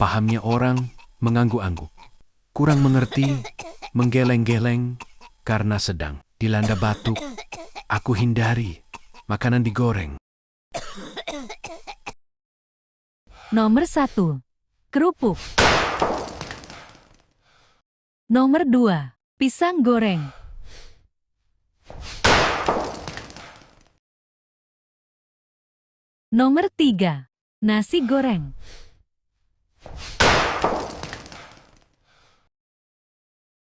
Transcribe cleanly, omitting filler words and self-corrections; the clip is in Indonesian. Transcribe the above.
Pahamnya orang mengangguk-angguk. Kurang mengerti, menggeleng-geleng karena sedang dilanda batuk. Aku hindari makanan digoreng. Nomor 1. Kerupuk. Nomor 2. Pisang goreng. Nomor 3. Nasi goreng.